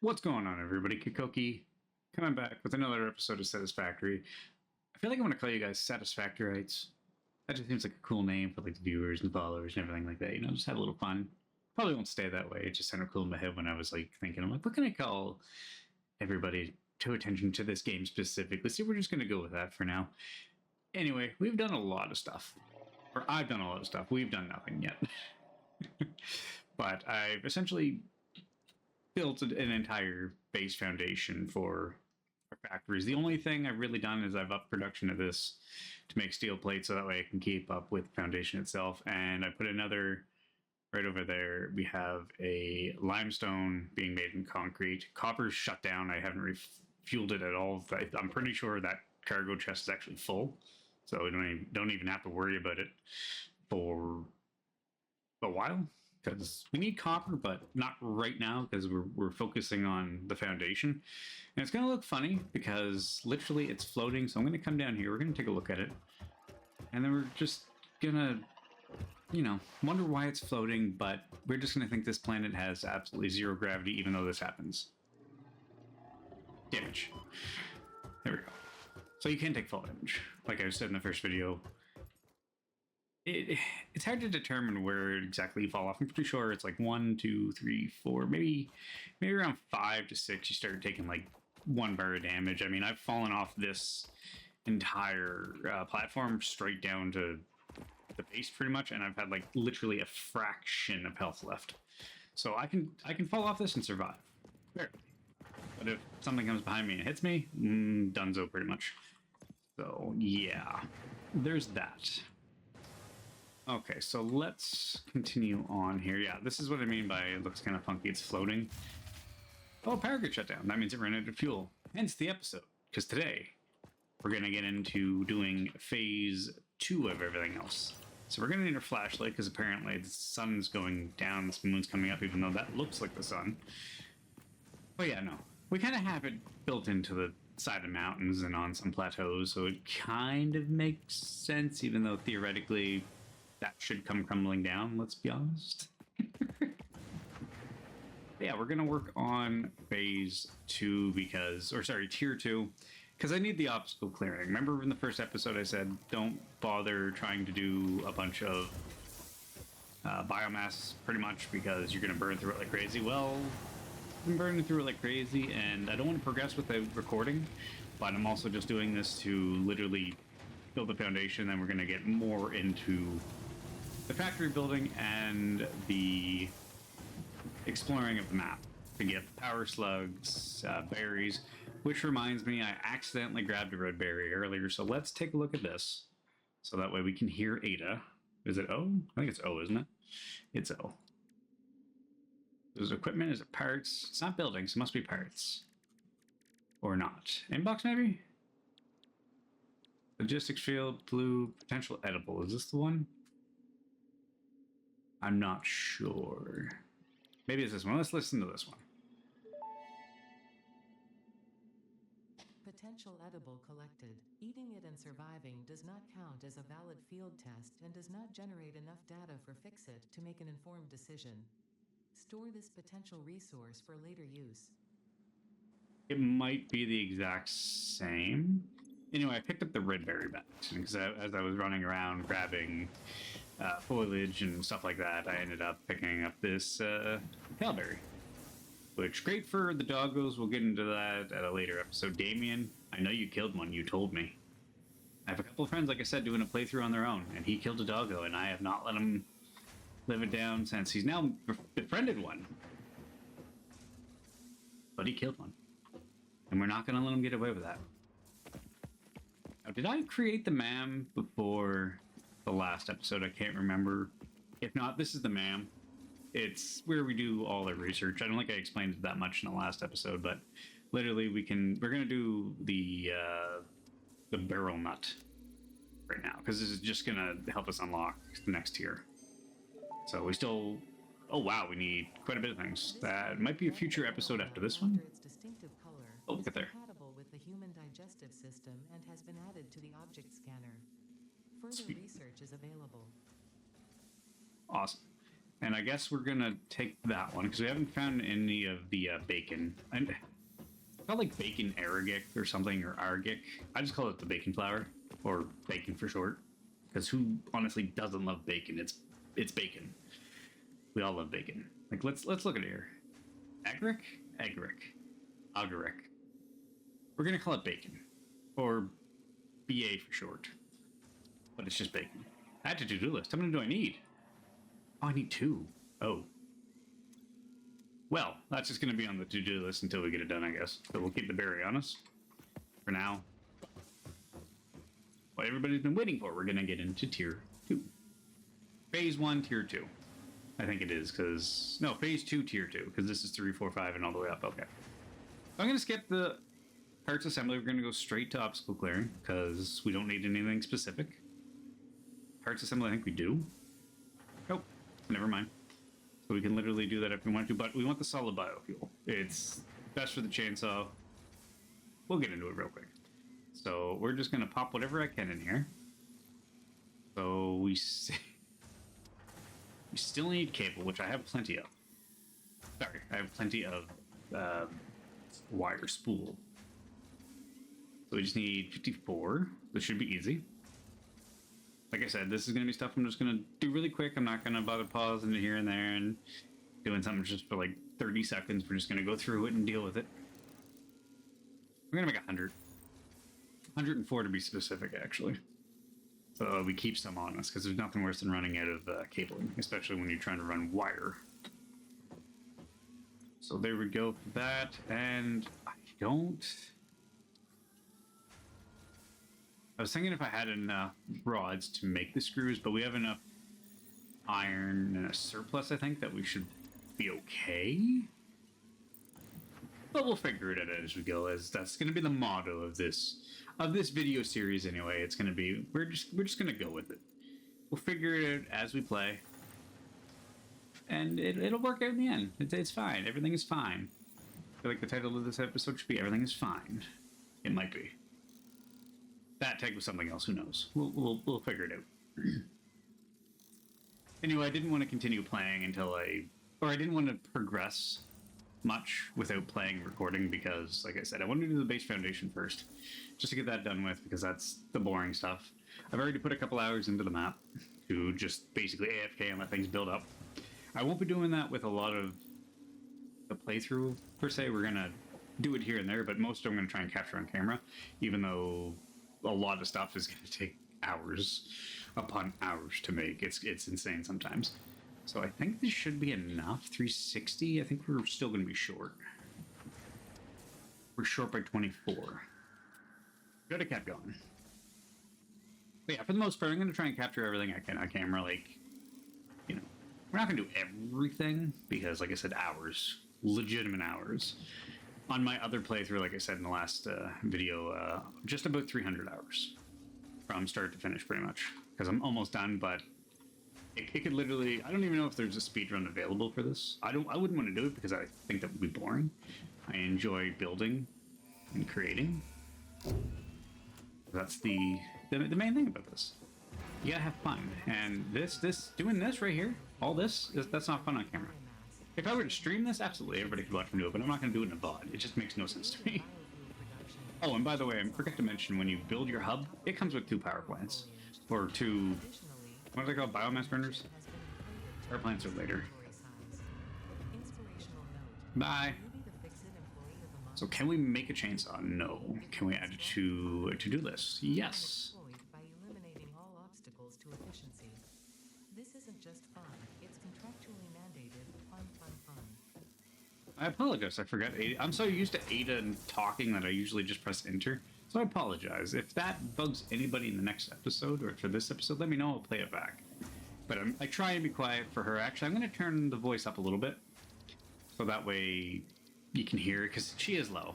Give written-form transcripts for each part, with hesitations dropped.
What's going on, everybody? Kikoki coming back with another episode of Satisfactory. I feel like I want to call you guys Satisfactorites. That just seems like a cool name for like the viewers and followers and everything like that. You know, just have a little fun. Probably won't stay that way. It just sounded cool in my head when I was like thinking, I'm like, what can I call everybody to attention to this game specifically? So we're just going to go with that for now. Anyway, we've done a lot of stuff. Or I've done a lot of stuff. We've done nothing yet. But I've essentially built an entire base foundation for our factories. The only thing I've really done is I've upped production of this to make steel plates so that way I can keep up with the foundation itself. And I put another right over there. We have a limestone being made in concrete. Copper's shut down. I haven't refueled it at all. I'm pretty sure that cargo chest is actually full, so we don't even have to worry about it for a while, because we need copper, but not right now because we're focusing on the foundation. And it's going to look funny because literally it's floating. So I'm going to come down here. We're going to take a look at it. And then we're just going to, wonder why it's floating. But we're just going to think this planet has absolutely zero gravity, even though this happens. Damage. There we go. So you can take fall damage. Like I said in the first video, it's hard to determine where exactly you fall off. I'm pretty sure it's like 1, 2, 3, 4, maybe around 5 to 6. You start taking like 1 bar of damage. I mean, I've fallen off this entire platform straight down to the base pretty much, and I've had like literally a fraction of health left. So I can fall off this and survive. Barely. But if something comes behind me and hits me, donezo pretty much. So yeah, there's that. Okay, so let's continue on here. Yeah, this is what I mean by it looks kind of funky. It's floating. Oh, power grid shut down. That means it ran out of fuel. Hence the episode. Because today, we're going to get into doing phase 2 of everything else. So we're going to need a flashlight because apparently the sun's going down, the moon's coming up, even though that looks like the sun. But yeah, no. We kind of have it built into the side of mountains and on some plateaus, so it kind of makes sense, even though theoretically that should come crumbling down, let's be honest. Yeah, we're going to work on phase 2 tier 2, because I need the obstacle clearing. Remember in the first episode I said, don't bother trying to do a bunch of biomass, pretty much, because you're going to burn through it like crazy. Well, I'm burning through it like crazy, and I don't want to progress with the recording, but I'm also just doing this to literally build the foundation, and we're going to get more into the factory building and the exploring of the map to get power slugs, berries, which reminds me, I accidentally grabbed a red berry earlier, so let's take a look at this. So that way we can hear Ada. Is it O? I think it's O, isn't it? It's O. Is it equipment? Is it parts? It's not buildings, it must be parts. Or not. Inbox, maybe? Logistics field, blue, potential edible. Is this the one? I'm not sure. Maybe it's this one. Let's listen to this one. Potential edible collected. Eating it and surviving does not count as a valid field test and does not generate enough data for Fixit to make an informed decision. Store this potential resource for later use. It might be the exact same. Anyway, I picked up the red berry by accident because as I was running around grabbing foliage and stuff like that, I ended up picking up this pale berry, which great for the doggos. We'll get into that at a later episode. Damien, I know you killed one. You told me. I have a couple of friends, like I said, doing a playthrough on their own, and he killed a doggo, and I have not let him live it down since. He's now befriended one, but he killed one, and we're not going to let him get away with that. Now, did I create the MAM before the last episode? I can't remember. If not, this is the MAM. It's where we do all the research. I don't think I explained it that much in the last episode, but literally we're going to do the barrel nut right now, because this is just going to help us unlock the next tier. So we still... Oh wow, we need quite a bit of things. That might be a future episode after this one. Its distinctive color Oh, look at there. compatible with the human digestive system and has been added to the object scanner. Further Sweet. research is available. Awesome. And I guess we're gonna take that one because we haven't found any of the bacon. I felt like bacon aragic or something, or aragic. I just call it the bacon flour, or bacon for short. Because who honestly doesn't love bacon? It's bacon. We all love bacon. Like let's look at it here. Agaric, agaric. We're gonna call it bacon, or BA for short. But it's just bacon. Add to to-do list. How many do I need? Oh, I need 2. Oh. Well, that's just going to be on the to-do list until we get it done, I guess. So we'll keep the berry on us for now. What everybody's been waiting for, we're going to get into Tier 2. Phase 1, Tier 2. I think it is, because... No, Phase 2, Tier 2, because this is 3, 4, 5, and all the way up. Okay. I'm going to skip the parts assembly. We're going to go straight to obstacle clearing, because we don't need anything specific. Parts assembly, I think we do. Nope. Never mind. So we can literally do that if we want to, but we want the solid biofuel. It's best for the chainsaw. We'll get into it real quick. So we're just going to pop whatever I can in here. So we still need cable, which I have plenty of. Sorry, I have plenty of wire spool. So we just need 54. This should be easy. Like I said, this is going to be stuff I'm just going to do really quick. I'm not going to bother pausing it here and there and doing something just for like 30 seconds. We're just going to go through it and deal with it. We're going to make 100. 104 to be specific, actually. So we keep some on us, because there's nothing worse than running out of cabling, especially when you're trying to run wire. So there we go for that, and I was thinking if I had enough rods to make the screws, but we have enough iron and a surplus, I think, that we should be okay. But we'll figure it out as we go, as that's going to be the motto of this video series anyway. It's going to be, we're just going to go with it. We'll figure it out as we play. And it'll work out in the end. It's fine. Everything is fine. I feel like the title of this episode should be Everything is Fine. It might be. That tag was something else. Who knows? We'll figure it out. Anyway, I didn't want to continue playing until I didn't want to progress much without playing and recording, because, like I said, I wanted to do the base foundation first, just to get that done with, because that's the boring stuff. I've already put a couple hours into the map to just basically AFK and let things build up. I won't be doing that with a lot of the playthrough per se. We're gonna do it here and there, but most of them I'm gonna try and capture on camera, even though a lot of stuff is going to take hours upon hours to make. It's insane sometimes. So I think this should be enough. 360. I think we're still going to be short. We're short by 24. Could have kept going. But yeah, for the most part, I'm going to try and capture everything I can on camera. Like, you know, we're not going to do everything because, like I said, hours. Legitimate hours. On my other playthrough, like I said in the last video, just about 300 hours from start to finish, pretty much. Because I'm almost done, but it could literally... I don't even know if there's a speedrun available for this. I wouldn't want to do it because I think that would be boring. I enjoy building and creating. That's the main thing about this. You gotta have fun. And doing this right here, all this, that's not fun on camera. If I were to stream this, absolutely, everybody could watch me do it, but I'm not going to do it in a VOD. It just makes no sense to me. Oh, and by the way, I forgot to mention, when you build your hub, it comes with 2 power plants. Or 2... what are they called? Biomass burners? Power plants are later. Bye! So can we make a chainsaw? No. Can we add it to a to-do list? Yes! This isn't just fun, it's contractually mandated fun. I apologize, I forgot Ada. I'm so used to Ada and talking that I usually just press enter. So I apologize. If that bugs anybody in the next episode, or for this episode, let me know, I'll play it back. But I try and be quiet for her. Actually, I'm going to turn the voice up a little bit. So that way you can hear it, because she is low.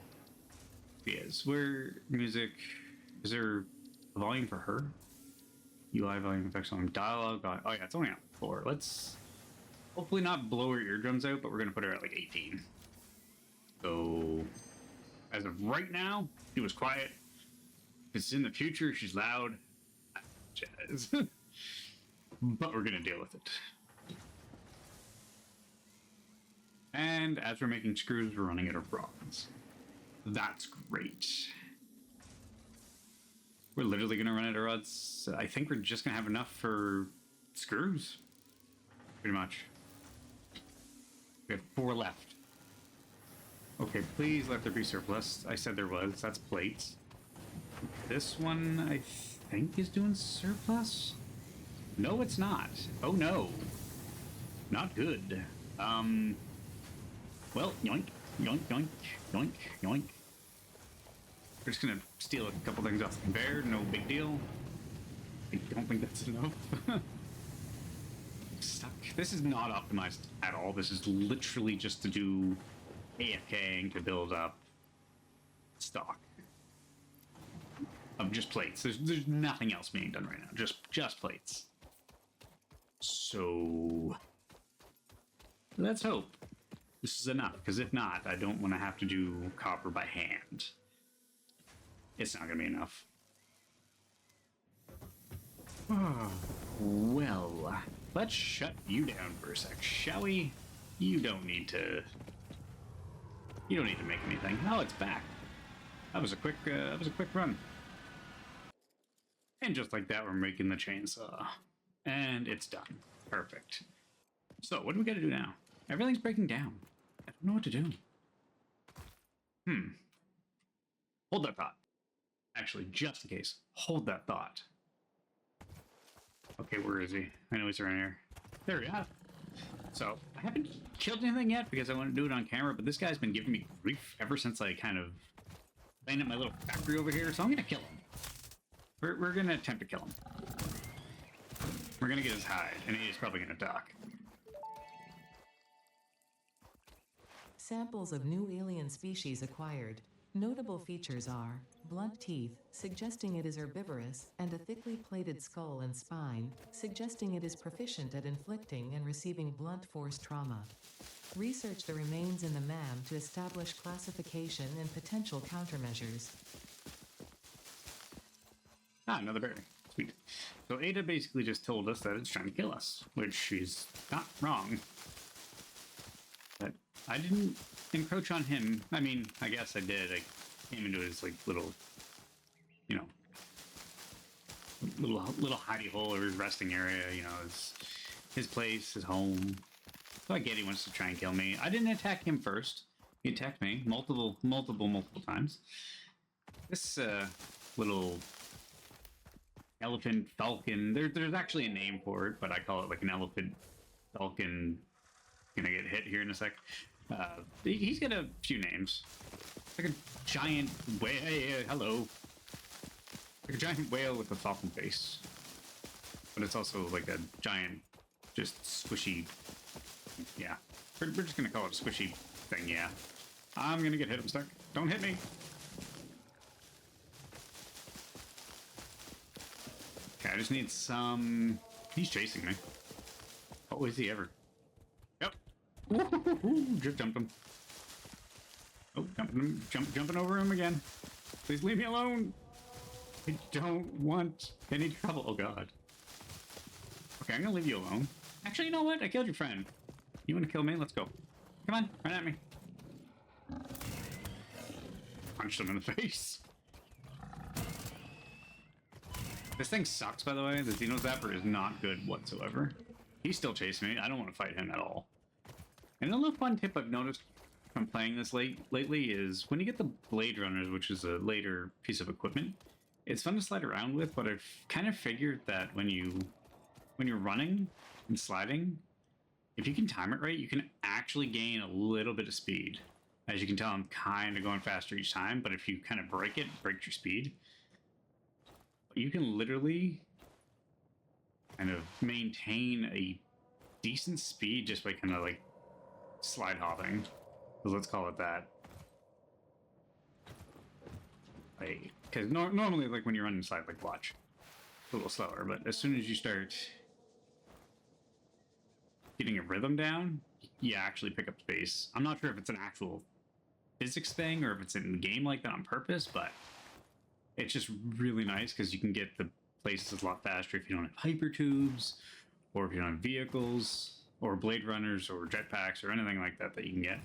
She is. Where music... Is there a volume for her? UI volume effects on dialogue. Oh yeah, it's only on 4. Let's hopefully not blow her eardrums out, but we're gonna put her at like 18. So as of right now, she was quiet. If it's in the future, she's loud. Jazz. But we're gonna deal with it. And as we're making screws, we're running out of rods. That's great. We're literally going to run out of rods. I think we're just going to have enough for screws. Pretty much. We have 4 left. Okay, please let there be surplus. I said there was. That's plates. This one, I think, is doing surplus? No, it's not. Oh, no. Not good. Well, yoink, yoink, yoink, yoink, yoink. We're just gonna steal a couple things off the conveyor, no big deal. I don't think that's enough. Stuck. This is not optimized at all. This is literally just to do AFKing to build up stock of just plates. There's nothing else being done right now. Just plates. So let's hope this is enough, because if not, I don't want to have to do copper by hand. It's not going to be enough. Well, let's shut you down for a sec, shall we? You don't need to make anything. Oh, it's back. That was a quick run. And just like that, we're making the chainsaw. And it's done. Perfect. So, what do we got to do now? Everything's breaking down. I don't know what to do. Hold that thought. Actually, just in case, hold that thought. Okay, where is he? I know he's around here. There we are. So, I haven't killed anything yet because I want to do it on camera, but this guy's been giving me grief ever since I kind of landed my little factory over here, so I'm going to kill him. We're going to attempt to kill him. We're going to get his hide, and he's probably going to talk. Samples of new alien species acquired. Notable features are blunt teeth, suggesting it is herbivorous, and a thickly plated skull and spine, suggesting it is proficient at inflicting and receiving blunt force trauma. Research the remains in the MAM to establish classification and potential countermeasures. Ah, another berry. Sweet. So Ada basically just told us that it's trying to kill us, which she's not wrong. But I didn't encroach on him. I mean, I guess I did. I came into his, like, little, you know, little hidey hole or his resting area, you know, his place, his home. So I get he wants to try and kill me. I didn't attack him first. He attacked me multiple times. This little elephant falcon. There's actually a name for it, but I call it like an elephant falcon. Gonna get hit here in a sec. He's got a few names. Like a giant whale. Hey, hello. Like a giant whale with a falcon face. But it's also like a giant, just squishy. Yeah. We're just gonna call it a squishy thing, yeah. I'm gonna get hit. I'm stuck. Don't hit me. Okay, I just need some... He's chasing me. Oh, is he ever? Yep. Woo-hoo-hoo-hoo. Just jumped him. Oh, jumping over him again. Please leave me alone. I don't want any trouble. Oh, God. Okay, I'm gonna leave you alone. Actually, you know what? I killed your friend. You want to kill me? Let's go. Come on, run at me. Punched him in the face. This thing sucks, by the way. The Xeno Zapper is not good whatsoever. He's still chasing me. I don't want to fight him at all. And another fun tip I've noticed from playing this lately is when you get the Blade Runners, which is a later piece of equipment, it's fun to slide around with, but I've kind of figured that when you're running and sliding, if you can time it right, you can actually gain a little bit of speed. As you can tell, I'm kind of going faster each time, but if you kind of break your speed, you can literally kind of maintain a decent speed just by kind of like slide hopping. So let's call it that. Like, because normally, like when you're running slide, like watch, a little slower, but as soon as you start getting a rhythm down, you actually pick up space. I'm not sure if it's an actual physics thing or if it's in the game like that on purpose, but it's just really nice because you can get the places a lot faster if you don't have hyper tubes or if you don't have vehicles. or blade runners or jetpacks or anything like that that you can get.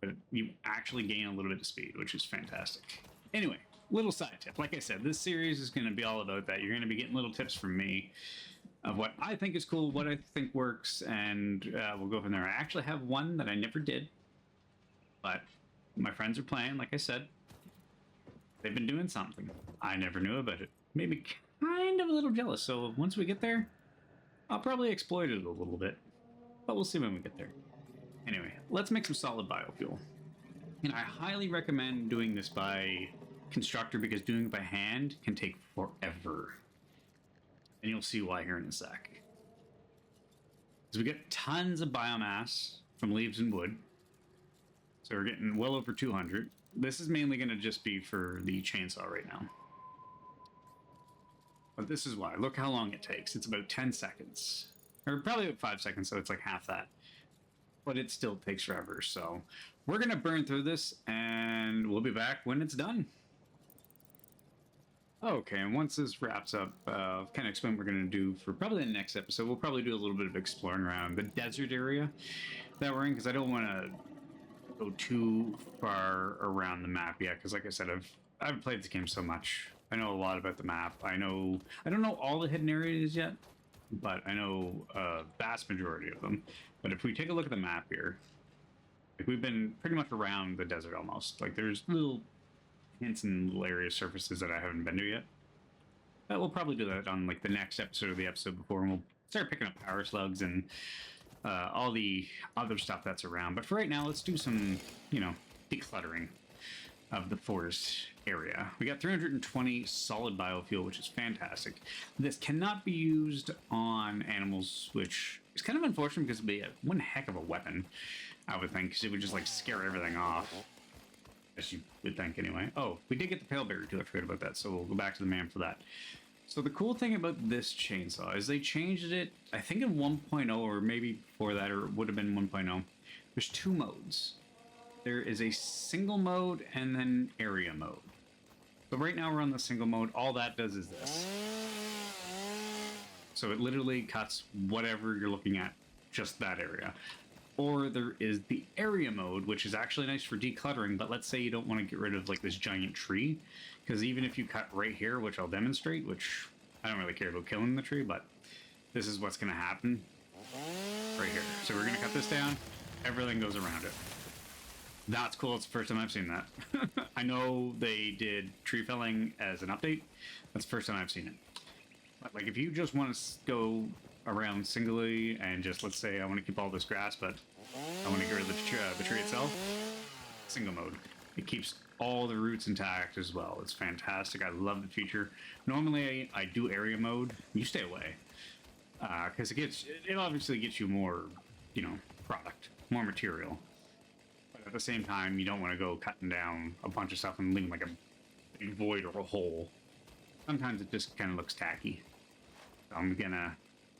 But you actually gain a little bit of speed, which is fantastic. Anyway, little side tip. Like I said, this series is going to be all about that. You're going to be getting little tips from me of what I think is cool, what I think works, and we'll go from there. I actually have one that I never did, but my friends are playing, like I said. They've been doing something. I never knew about it. Made me kind of a little jealous, so once we get there, I'll probably exploit it a little bit. But we'll see when we get there. Anyway, let's make some solid biofuel. And I highly recommend doing this by constructor because doing it by hand can take forever. And you'll see why here in a sec. So we get tons of biomass from leaves and wood. So we're getting well over 200. This is mainly going to just be for the chainsaw right now. But this is why. Look how long it takes. It's about 10 seconds. Or probably about 5 seconds, so it's like half that. But it still takes forever. So we're going to burn through this, and we'll be back when it's done. Okay, and once this wraps up, kind of explain what we're going to do for probably the next episode. We'll probably do a little bit of exploring around the desert area that we're in, because I don't want to go too far around the map yet, because like I said, I've played this game so much. I know a lot about the map. I don't know all the hidden areas yet, but I know a vast majority of them. But if we take a look at the map here, like we've been pretty much around the desert almost. Like there's little hints and little area surfaces that I haven't been to yet. But we'll probably do that on like the next episode or the episode before, and we'll start picking up power slugs and all the other stuff that's around. But for right now, let's do some, decluttering of the forest area. We got 320 solid biofuel, which is fantastic. This cannot be used on animals, which is kind of unfortunate because it'd be one heck of a weapon, I would think, because it would just like scare everything off. As you would think anyway. Oh, we did get the paleberry too. I forgot about that, so we'll go back to the man for that. So the cool thing about this chainsaw is they changed it, I think in 1.0 or maybe before that, or it would have been 1.0. There's two modes. There is a single mode and then area mode. So right now we're on the single mode. All that does is this. So it literally cuts whatever you're looking at, just that area. Or there is the area mode, which is actually nice for decluttering, but let's say you don't want to get rid of like this giant tree, because even if you cut right here, which I'll demonstrate, which I don't really care about killing the tree, but this is what's going to happen right here. So we're going to cut this down, everything goes around it. That's cool. It's the first time I've seen that. I know they did tree felling as an update. That's the first time I've seen it. But like if you just want to go around singly and just, let's say I want to keep all this grass, but I want to get rid of the tree itself, single mode. It keeps all the roots intact as well. It's fantastic. I love the feature. Normally I do area mode. You stay away because it obviously gets you more, product, more material. But at the same time, you don't want to go cutting down a bunch of stuff and leaving like a big void or a hole. Sometimes it just kind of looks tacky. So I'm gonna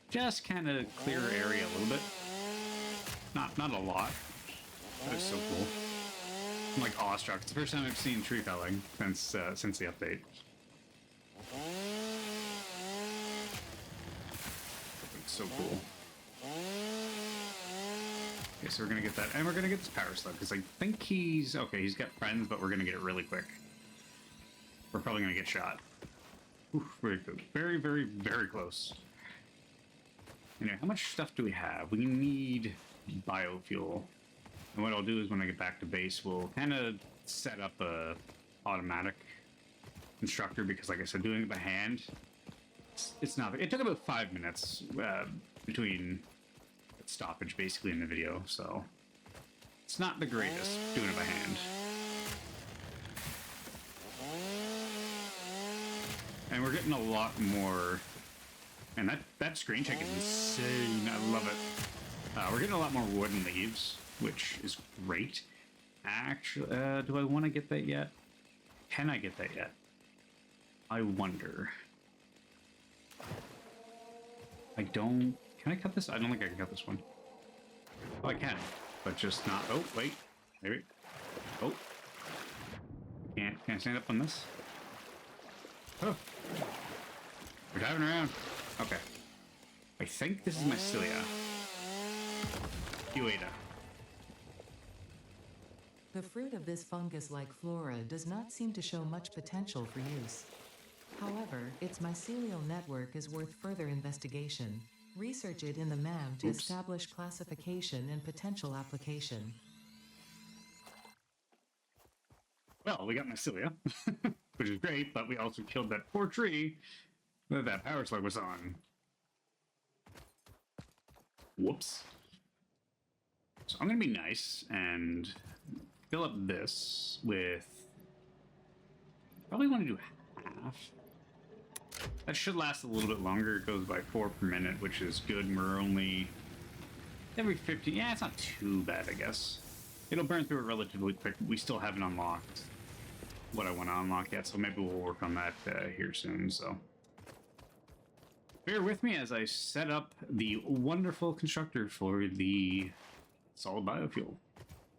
just kind of clear area a little bit. Not a lot. That is so cool. I'm like awestruck. It's the first time I've seen tree felling since the update. It's so cool. Okay, so we're gonna get that, and we're gonna get this power slug because I think he's got friends, but we're gonna get it really quick. We're probably gonna get shot. Oof, very good. Very, very, very close. Anyway, how much stuff do we have? We need biofuel. And what I'll do is when I get back to base, we'll kind of set up a automatic constructor because, like I said, doing it by hand, it's not. It took about 5 minutes between stoppage, basically, in the video, so it's not the greatest doing it by hand. And we're getting a lot more. And that screen check is insane. I love it. We're getting a lot more wood and leaves, which is great. Actually, do I want to get that yet? Can I get that yet? I wonder. I don't... Can I cut this? I don't think I can cut this one. Oh, I can, but just not... Oh, wait. Maybe. Oh. Can I stand up on this? Oh. We're driving around. Okay. I think this is my cilia. Ueda. The fruit of this fungus-like flora does not seem to show much potential for use. However, its mycelial network is worth further investigation. Research it in the MAM to establish classification and potential application. Well, we got mycelia, which is great, but we also killed that poor tree that power slug was on. Whoops. So I'm going to be nice and fill up this with... Probably want to do half. That should last a little bit longer. It goes by 4 per minute, which is good. And we're only every 50. Yeah, it's not too bad, I guess. It'll burn through it relatively quick. We still haven't unlocked what I want to unlock yet, so maybe we'll work on that here soon. So bear with me as I set up the wonderful constructor for the solid biofuel.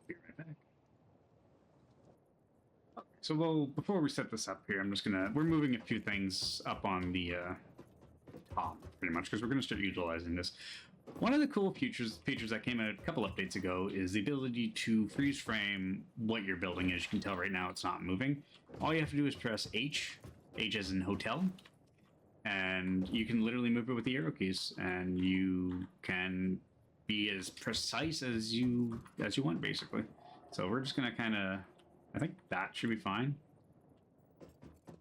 Be right back. So before we set this up here, we're moving a few things up on the top, pretty much, because we're gonna start utilizing this. One of the cool features that came out a couple updates ago is the ability to freeze frame what you're building. As you can tell right now, it's not moving. All you have to do is press H as in hotel, and you can literally move it with the arrow keys, and you can be as precise as you want, basically. So we're just gonna kind of... I think that should be fine.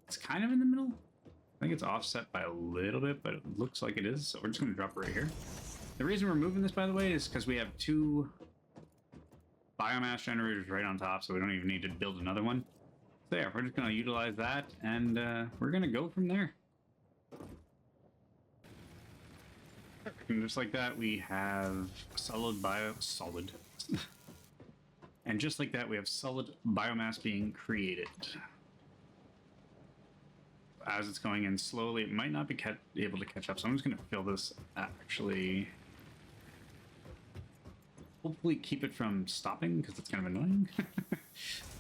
It's kind of in the middle. I think it's offset by a little bit, but it looks like it is. So we're just going to drop it right here. The reason we're moving this, by the way, is because we have 2 biomass generators right on top, so we don't even need to build another one. So yeah, we're just going to utilize that, and we're going to go from there. And just like that, we have solid. And just like that, we have solid biomass being created. As it's going in slowly, it might not be able to catch up, so I'm just going to fill this, actually. Hopefully keep it from stopping, because it's kind of annoying.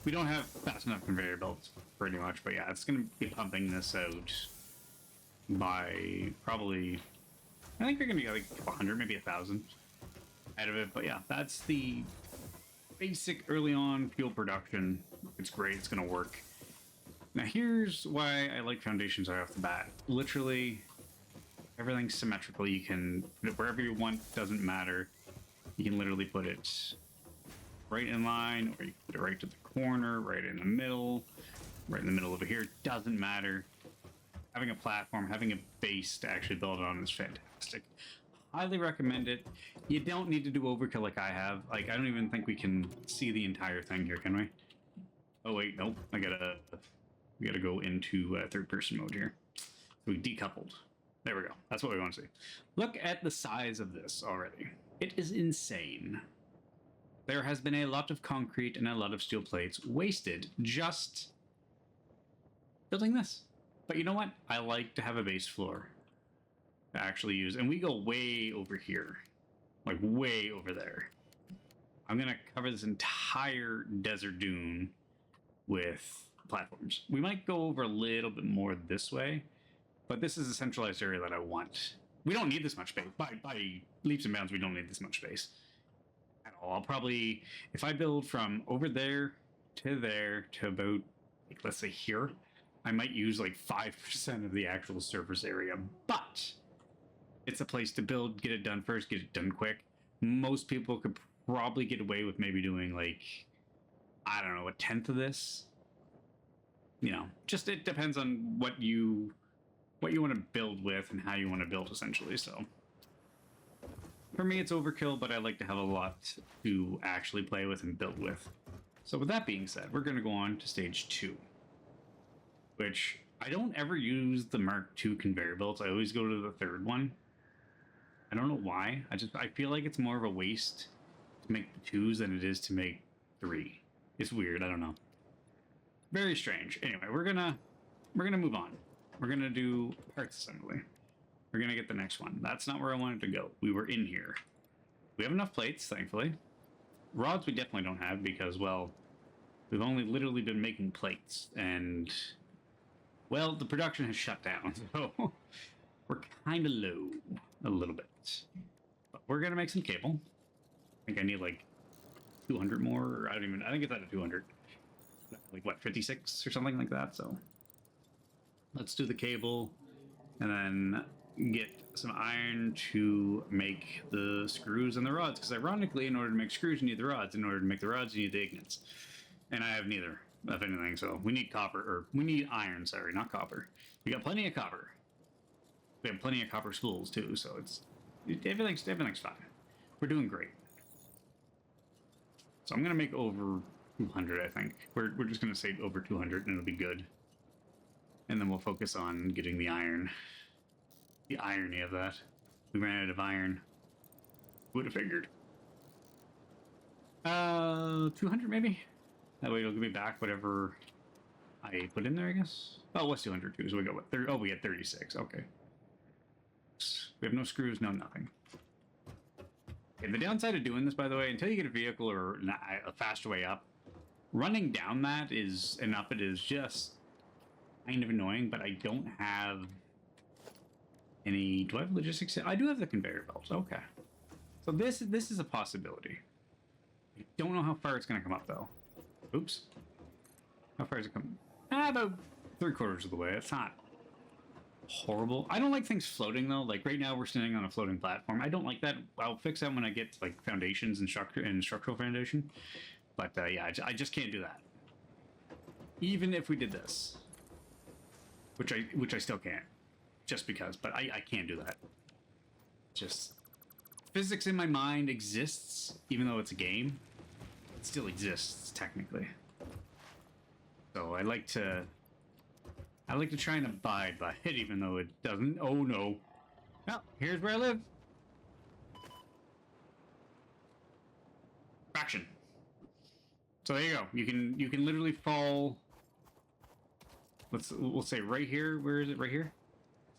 We don't have fast enough conveyor belts, pretty much, but yeah, it's going to be pumping this out by probably... I think we're going to get like 100, maybe 1,000 out of it, but yeah, that's the basic early on fuel production. It's great, it's gonna work. Now here's why I like foundations right off the bat. Literally everything's symmetrical. You can put it wherever you want, doesn't matter. You can literally put it right in line, or you can put it right to the corner, right in the middle over here, doesn't matter. Having a platform, having a base to actually build on is fantastic. Highly recommend it. You don't need to do overkill like I have. Like, I don't even think we can see the entire thing here, can we? Oh wait, nope. We gotta go into third-person mode here. So we decoupled. There we go. That's what we want to see. Look at the size of this already. It is insane. There has been a lot of concrete and a lot of steel plates wasted just building this. But you know what? I like to have a base floor to actually use, and we go way over here, like way over there. I'm gonna cover this entire desert dune with platforms. We might go over a little bit more this way, but this is a centralized area that I want. We don't need this much space. By leaps and bounds, we don't need this much space at all. I'll probably, if I build from over there to about, like, let's say here, I might use like 5% of the actual surface area, but it's a place to build, get it done first, get it done quick. Most people could probably get away with maybe doing like, I don't know, 1/10 of this. You know, just it depends on what you want to build with and how you want to build, essentially. So for me, it's overkill, but I like to have a lot to actually play with and build with. So with that being said, we're going to go on to stage 2, which I don't ever use the Mark II conveyor belts. I always go to the third one. I don't know why. I feel like it's more of a waste to make the 2s than it is to make 3. It's weird. I don't know. Very strange. Anyway, we're gonna move on. We're gonna do parts assembly. We're gonna get the next one. That's not where I wanted to go. We were in here. We have enough plates, thankfully. Rods we definitely don't have because, well, we've only literally been making plates, and, well, the production has shut down, so we're kind of low a little bit. But we're gonna make some cable. think I need like 200 more. Or I don't even. I think it's out of 200. Like what, 56 or something like that. So let's do the cable, and then get some iron to make the screws and the rods. Because ironically, in order to make screws, you need the rods. In order to make the rods, you need the ignits. And I have neither of anything, so we need copper, or we need iron. Sorry, not copper. We got plenty of copper. We have plenty of copper spools too, so everything's fine. We're doing great. So I'm gonna make over 200. I think we're just gonna say over 200, and it'll be good. And then we'll focus on getting the iron. The irony of that. We ran out of iron. Would have figured. 200 maybe? That way it'll give me back whatever I put in there, I guess. Oh, what's 200 too? So we got what? We had 36. Okay. We have no screws, no nothing. Okay, the downside of doing this, by the way, until you get a vehicle or a faster way up, running down that is enough. It is just kind of annoying, but I don't have any. Do I have logistics? I do have the conveyor belts. Okay. So this is a possibility. I don't know how far it's going to come up, though. Oops. How far is it coming? About 3/4 of the way. It's not horrible. I don't like things floating, though. Like, right now, we're standing on a floating platform. I don't like that. I'll fix that when I get, like, foundations and structural foundation. But, yeah, I just can't do that. Even if we did this. Which I still can't. Just because. But I can't do that. Just... Physics in my mind exists, even though it's a game. It still exists, technically. So I like to try and abide by it, even though it doesn't. Oh no. Well, here's where I live. Fraction. So there you go. You can literally fall. We'll say right here. Where is it? Right here.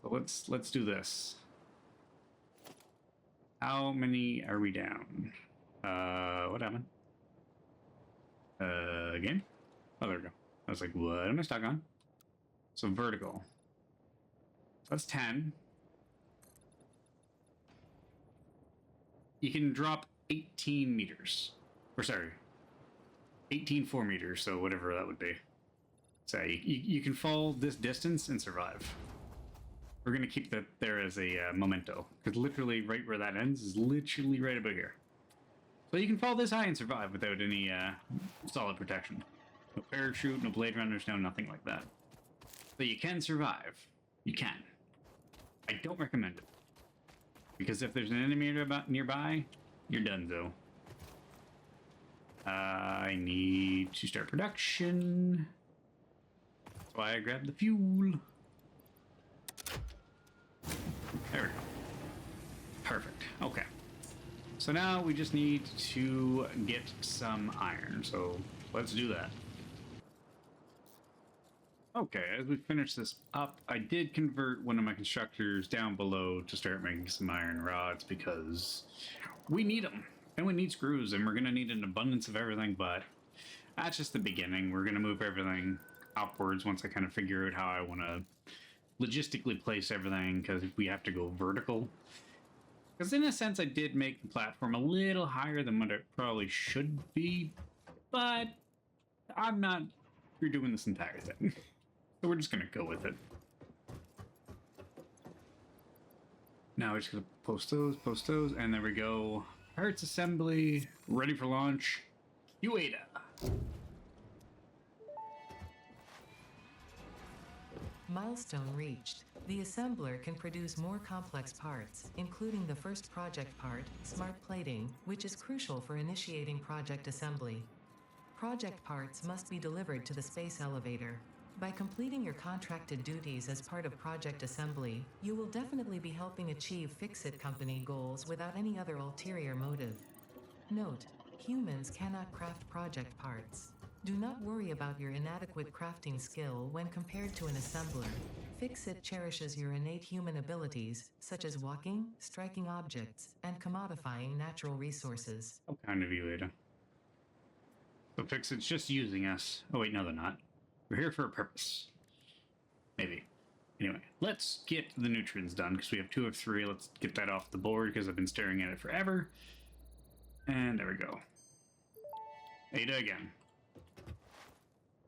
So let's do this. How many are we down? What happened? Game? Oh, there we go. I was like, what am I stuck on? So vertical. That's 10. You can drop 18 meters. Or sorry, 18 4 meters, so whatever that would be. So you can fall this distance and survive. We're going to keep that there as a memento. Because literally right where that ends is literally right about here. So you can fall this high and survive without any solid protection. No parachute, no blade runners, no nothing like that. So you can survive. You can. I don't recommend it. Because if there's an enemy nearby, you're done, though. I need to start production. That's why I grabbed the fuel. There we go. Perfect. Okay. So now we just need to get some iron. So let's do that. Okay, as we finish this up, I did convert one of my constructors down below to start making some iron rods because we need them. And we need screws, and we're going to need an abundance of everything, but that's just the beginning. We're going to move everything upwards once I kind of figure out how I want to logistically place everything, because we have to go vertical. Because in a sense, I did make the platform a little higher than what it probably should be, but I'm not redoing this entire thing. So we're just going to go with it. Now we're just going to post those, and there we go. Parts assembly, ready for launch. UADA. Milestone reached. The assembler can produce more complex parts, including the first project part, smart plating, which is crucial for initiating project assembly. Project parts must be delivered to the space elevator. By completing your contracted duties as part of project assembly, you will definitely be helping achieve Fix-It Company goals without any other ulterior motive. Note: humans cannot craft project parts. Do not worry about your inadequate crafting skill when compared to an assembler. Fix-It cherishes your innate human abilities, such as walking, striking objects, and commodifying natural resources. What kind of UADA? So Fix-It's just using us. Oh wait, no they're not. We're here for a purpose. Maybe. Anyway, let's get the nutrients done, because we have 2 of 3. Let's get that off the board, because I've been staring at it forever. And there we go. Ada again.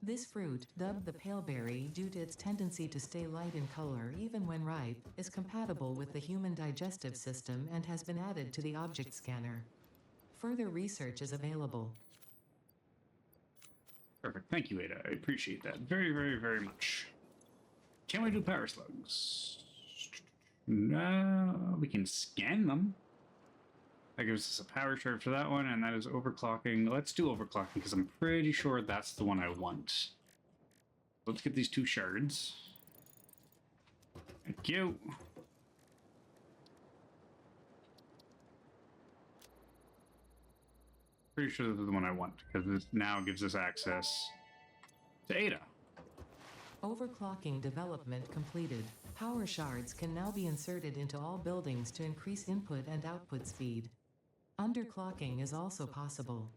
This fruit, dubbed the paleberry due to its tendency to stay light in color even when ripe, is compatible with the human digestive system and has been added to the object scanner. Further research is available. Perfect. Thank you, Ada. I appreciate that very, very, very much. Can we do power slugs? No, we can scan them. That gives us a power shard for that one, and that is overclocking. Let's do overclocking, because I'm pretty sure that's the one I want. Let's get these 2 shards. Thank you. Pretty sure this is the one I want, because this now gives us access to Ada. Overclocking development completed. Power shards can now be inserted into all buildings to increase input and output speed. Underclocking is also possible.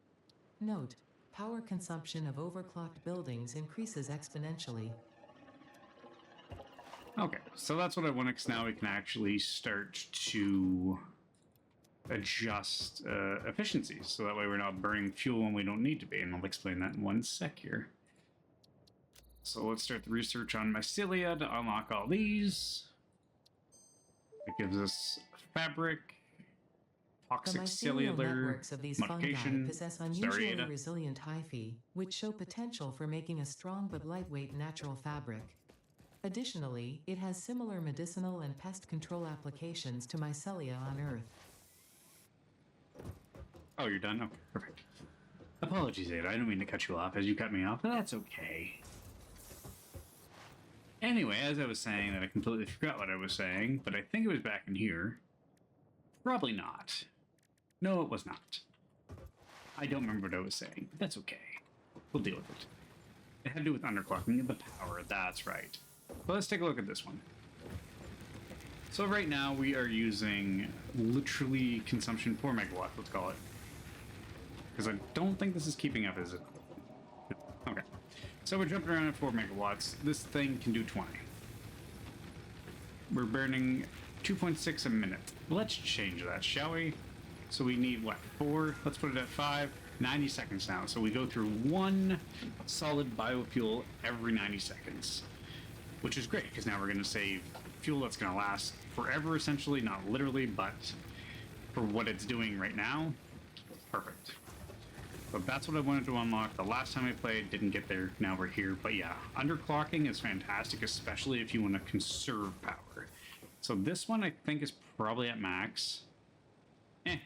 Note: power consumption of overclocked buildings increases exponentially. Okay, so that's what I want, because now we can actually start to adjust efficiencies, so that way we're not burning fuel when we don't need to be, and I'll explain that in one sec here. So let's start the research on mycelia to unlock all these. It gives us fabric, The toxic mycelial cellular networks of these fungi modification. possess Sorry, unusually Ada. resilient hyphae, which show potential for making a strong but lightweight natural fabric. Additionally, it has similar medicinal and pest control applications to mycelia on Earth. Oh, you're done? Okay, perfect. Apologies, Ada. I don't mean to cut you off as you cut me off, but that's okay. Anyway, as I was saying, that I completely forgot what I was saying, but I think it was back in here. Probably not. No, it was not. I don't remember what I was saying, but that's okay. We'll deal with it. It had to do with underclocking and the power, that's right. But let's take a look at this one. So right now we are using literally consumption 4 megawatts, let's call it. Because I don't think this is keeping up, is it? Okay. So we're jumping around at 4 megawatts. This thing can do 20. We're burning 2.6 a minute. Let's change that, shall we? So we need, what, 4? Let's put it at 5. 90 seconds now. So we go through 1 solid biofuel every 90 seconds. Which is great, because now we're going to save fuel that's going to last forever, essentially. Not literally, but for what it's doing right now, perfect. But that's what I wanted to unlock. The last time I played, didn't get there. Now we're here. But yeah, underclocking is fantastic, especially if you want to conserve power. So this one I think is probably at max.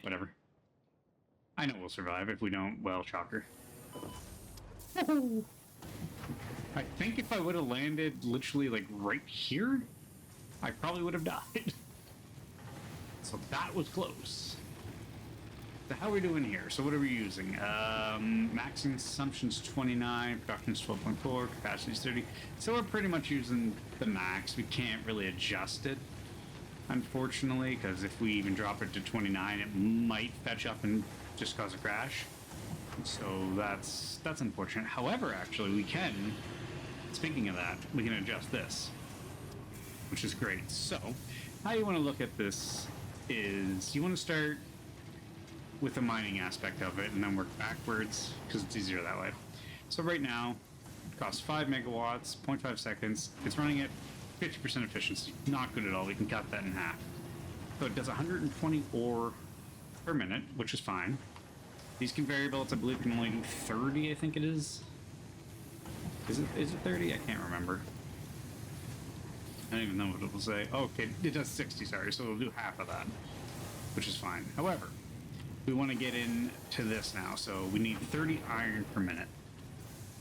Whatever. I know we'll survive. If we don't, well, shocker. I think if I would have landed literally like right here, I probably would have died. So that was close. So how are we doing here? So what are we using? Max consumption's 29, production's 12.4, capacity's 30. So we're pretty much using the max. We can't really adjust it, unfortunately, because if we even drop it to 29, it might fetch up and just cause a crash. So that's unfortunate. However, actually, we can, speaking of that, we can adjust this, which is great. So how you want to look at this is you want to start with the mining aspect of it and then work backwards because it's easier that way. So right now, it costs 5 megawatts, 0.5 seconds. It's running at 50% efficiency. Not good at all. We can cut that in half. So it does 120 ore per minute, which is fine. These variables, I believe, can only do 30, I think it is. Is it 30? I can't remember. I don't even know what it will say. Oh, okay, it does 60, sorry, so it'll do half of that, which is fine. However, we want to get into this now, so we need 30 iron per minute.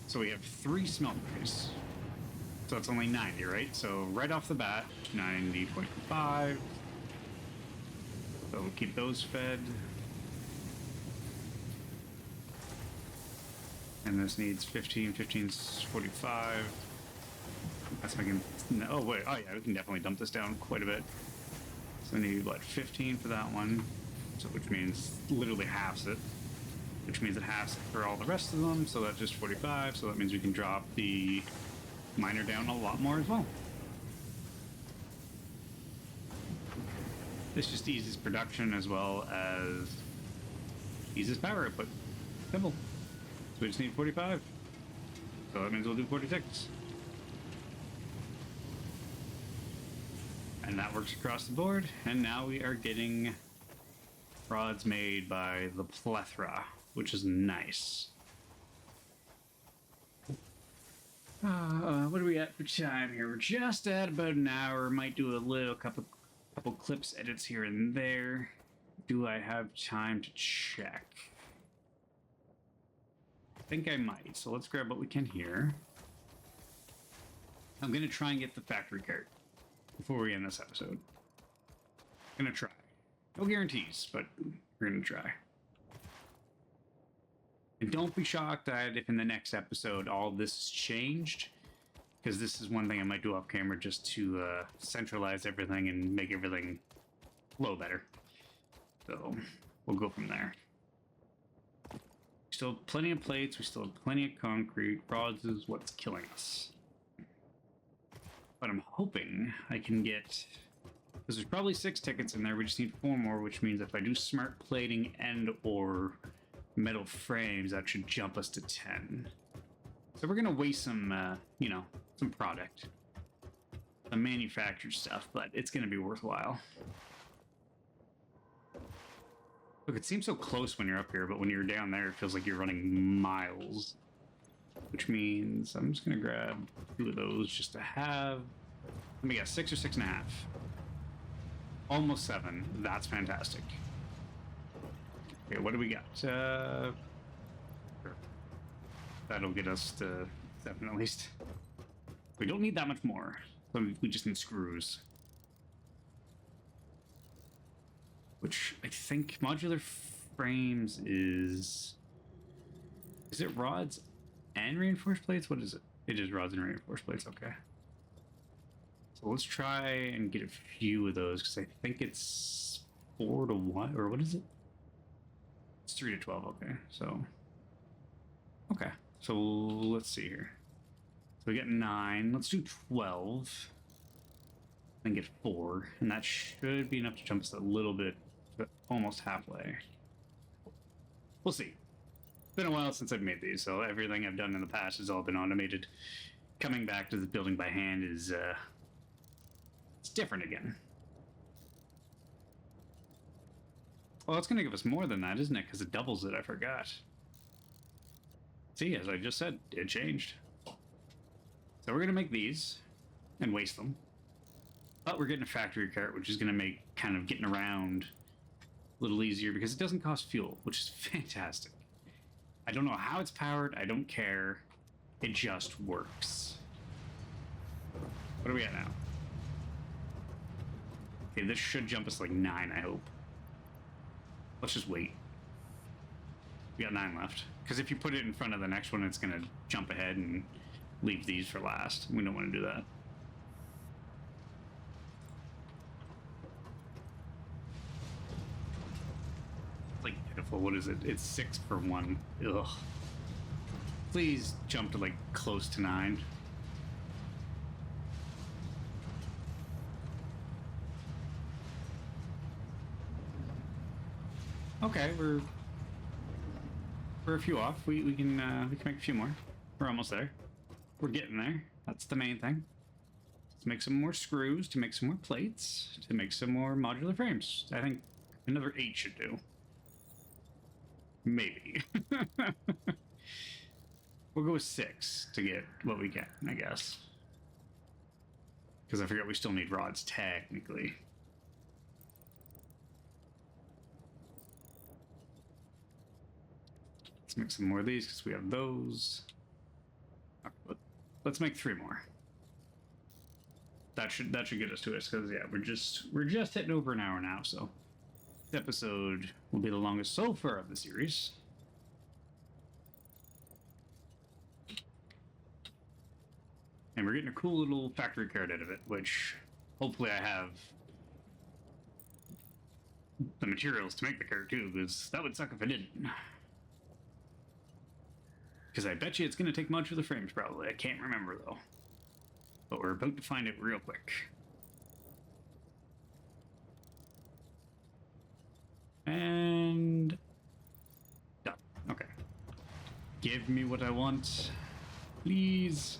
So we have 3 smelters. So it's only 90, right? So right off the bat, 90.5. So we'll keep those fed. And this needs 15, 15's 45. That's making, oh wait, oh yeah, we can definitely dump this down quite a bit. So we need, what, 15 for that one. So which means literally halves it. Which means it halves for all the rest of them, so that's just 45, so that means we can drop the miner down a lot more as well. This just eases production as well as Eases power output. Simple. So we just need 45. So that means we'll do 46. And that works across the board. And now we are getting rods made by the plethora, which is nice. What are we at for time here? We're just at about an hour. Might do a little couple clips, edits here and there. Do I have time to check? I think I might. So let's grab what we can here. I'm gonna try and get the factory cart before we end this episode. Gonna try. No guarantees, but we're gonna try. And don't be shocked that if in the next episode all of this has changed, because this is one thing I might do off camera just to centralize everything and make everything flow better. So we'll go from there. We still have plenty of plates, we still have plenty of concrete. Rods is what's killing us. But I'm hoping I can get... because there's probably 6 tickets in there, we just need 4 more, which means if I do smart plating and or metal frames, that should jump us to 10. So we're gonna waste some, you know, some product. Some manufactured stuff, but it's gonna be worthwhile. Look, it seems so close when you're up here, but when you're down there, it feels like you're running miles. Which means I'm just gonna grab 2 of those just to have... let me guess, 6 or 6.5. Almost 7. That's fantastic. Okay, what do we got? Sure. That'll get us to 7 at least. We don't need that much more. We just need screws. Which I think modular frames is... is it rods and reinforced plates? What is it? It is rods and reinforced plates, okay. So let's try and get a few of those, because I think it's 4 to 1, or what is it? It's 3 to 12, okay, so... okay, so let's see here. So we get 9, let's do 12. Then get 4, and that should be enough to jump us a little bit, but almost halfway. We'll see. It's been a while since I've made these, so everything I've done in the past has all been automated. Coming back to the building by hand is, it's different again. Well, it's going to give us more than that, isn't it? Because it doubles it, I forgot. See, as I just said, it changed. So we're going to make these and waste them. But we're getting a factory cart, which is going to make kind of getting around a little easier because it doesn't cost fuel, which is fantastic. I don't know how it's powered. I don't care. It just works. What are we at now? Okay, this should jump us like 9, I hope. Let's just wait. We got 9 left. Because if you put it in front of the next one, it's going to jump ahead and leave these for last. We don't want to do that. Like, pitiful. What is it? It's 6 per 1. Ugh. Please jump to, like, close to 9. Okay, we're a few off. We can make a few more. We're almost there. We're getting there. That's the main thing. Let's make some more screws to make some more plates to make some more modular frames. I think another 8 should do. Maybe. We'll go with 6 to get what we can, I guess. Because I forget we still need rods technically. Let's make some more of these because we have those. Okay, let's make 3 more. That should get us to it because yeah, we're just hitting over an hour now, so this episode will be the longest so far of the series. And we're getting a cool little factory cart out of it, which hopefully I have the materials to make the cart too, because that would suck if I didn't. Because I bet you it's going to take modular frames, probably. I can't remember, though. But we're about to find it real quick. And Give me what I want. Please.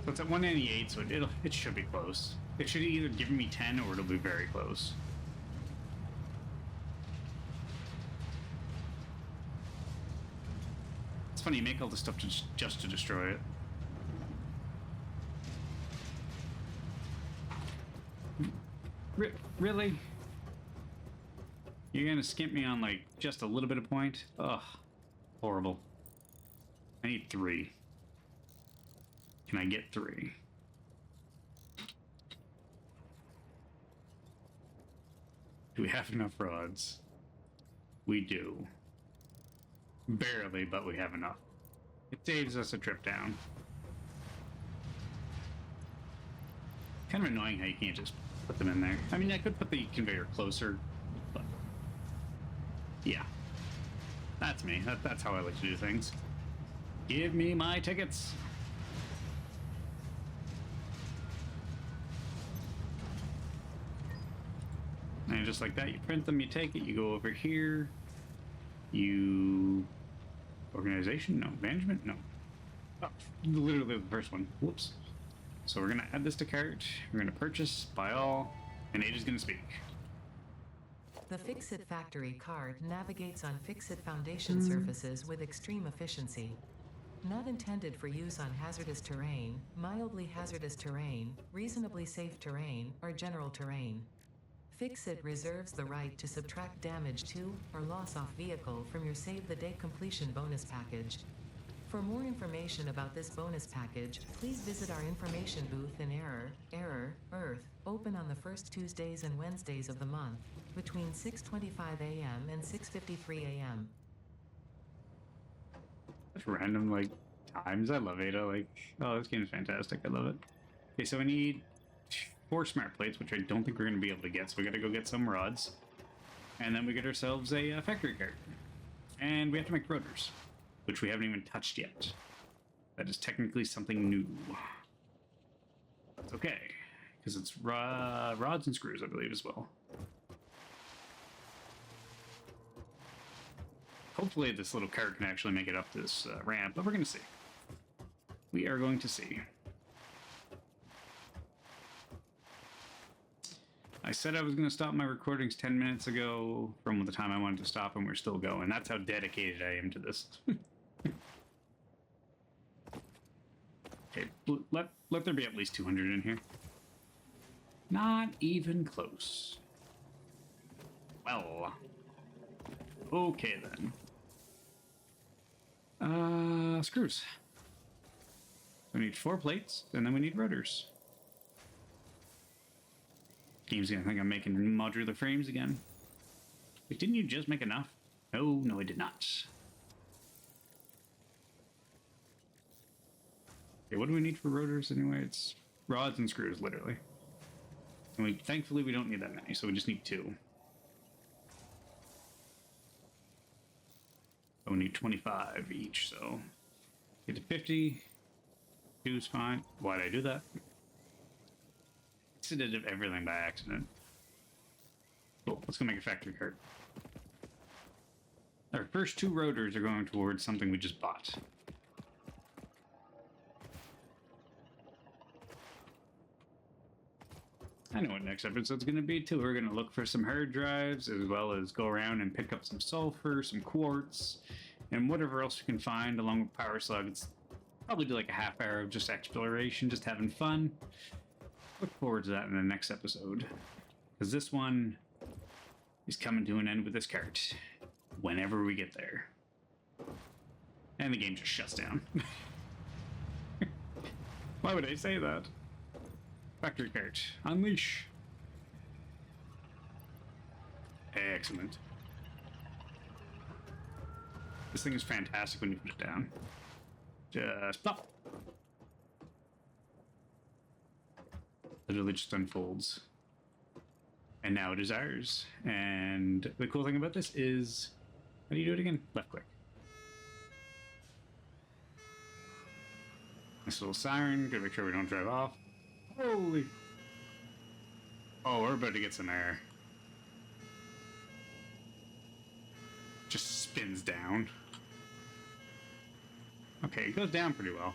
So it's at 198, so it should be close. It should either give me 10 or it'll be very close. It's funny, you make all this stuff just to destroy it. Really? You're gonna skimp me on like just a little bit of point? Ugh. Horrible. I need 3. Can I get 3? Do we have enough rods? We do. Barely, but we have enough. It saves us a trip down. Kind of annoying how you can't just put them in there. I mean, I could put the conveyor closer, but yeah. That's me. That's how I like to do things. Give me my tickets. And just like that, you print them, you take it, you go over here. You... Organization? No. Management? No. Oh, literally the first one. Whoops. So we're going to add this to cart. We're going to purchase, buy all, and Ada's going to speak. The Fix-It Factory cart navigates on Fix-It Foundation surfaces with extreme efficiency. Not intended for use on hazardous terrain, mildly hazardous terrain, reasonably safe terrain, or general terrain. Fix-It reserves the right to subtract damage to or loss off vehicle from your Save the Day completion bonus package. For more information about this bonus package, please visit our information booth in Earth, open on the first Tuesdays and Wednesdays of the month, between 6:25 a.m. and 6:53 a.m. Just random, like, times. I love Ada. Like, oh, this game is fantastic. I love it. Okay, so I need 4 smart plates, which I don't think we're going to be able to get, so we got to go get some rods. And then we get ourselves a factory cart. And we have to make rotors, which we haven't even touched yet. That is technically something new. It's okay, because it's rods and screws, I believe, as well. Hopefully this little cart can actually make it up this ramp, but we're going to see. We are going to see. I said I was going to stop my recordings 10 minutes ago from the time I wanted to stop, and we're still going. That's how dedicated I am to this. Okay, let there be at least 200 in here. Not even close. Well. Okay, then. Screws. We need 4 plates, and then we need rotors. Game's gonna think I'm making modular frames again. Wait, didn't you just make enough? No, I did not. Okay, what do we need for rotors anyway? It's rods and screws, literally. And thankfully we don't need that many, so we just need 2. So we need 25 each, so get to 50. 2 is fine. Why'd I do that? Accident of everything by accident. Cool, let's go make a factory cart. Our first 2 rotors are going towards something we just bought. I know what next episode's going to be too. We're going to look for some hard drives, as well as go around and pick up some sulfur, some quartz, and whatever else we can find along with power slugs. Probably do like a half hour of just exploration, just having fun. Look forward to that in the next episode, because this one is coming to an end with this cart whenever we get there. And the game just shuts down. Why would I say that? Factory cart. Unleash. Excellent. This thing is fantastic when you put it down. Just stop. Literally just unfolds. And now it is ours. And the cool thing about this is... How do you do it again? Left click. Nice little siren. Gotta make sure we don't drive off. Holy... Oh, we're about to get some air. spins down. Okay, it goes down pretty well.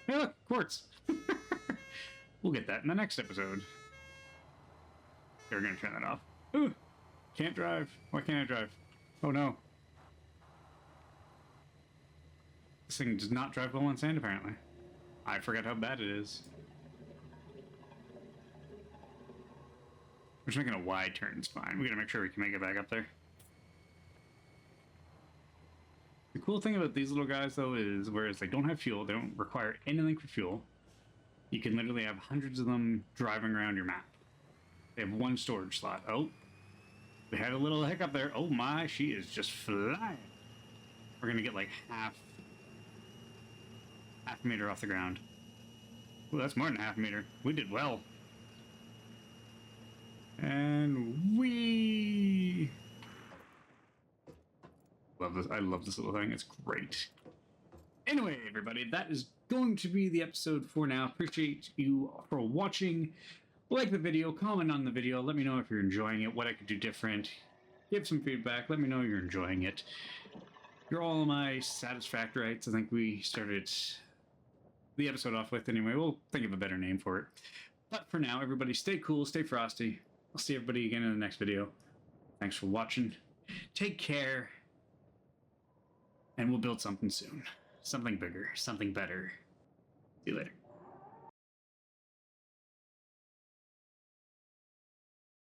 Hey, look, quartz. We'll get that in the next episode. Okay, we're gonna turn that off. Ooh, can't drive. Why can't I drive? Oh no. This thing does not drive well on sand, apparently. I forgot how bad it is. We're just making a wide turn, it's fine. We gotta make sure we can make it back up there. The cool thing about these little guys, though, is whereas they don't have fuel, they don't require anything for fuel, you can literally have hundreds of them driving around your map. They have one storage slot. Oh, we had a little hiccup there. Oh my, she is just flying. We're gonna get like half a meter off the ground. Ooh, that's more than half a meter. We did well. And we love this. I love this little thing. It's great. Anyway, everybody, that is going to be the episode for now. Appreciate you for watching. Like the video, comment on the video, let me know if you're enjoying it, what I could do different. Give some feedback, let me know you're enjoying it. You're all my Satisfactoryites, I think we started the episode off with anyway. We'll think of a better name for it. But for now, everybody stay cool, stay frosty. I'll see everybody again in the next video. Thanks for watching. Take care. And we'll build something soon. Something bigger, something better. See you later.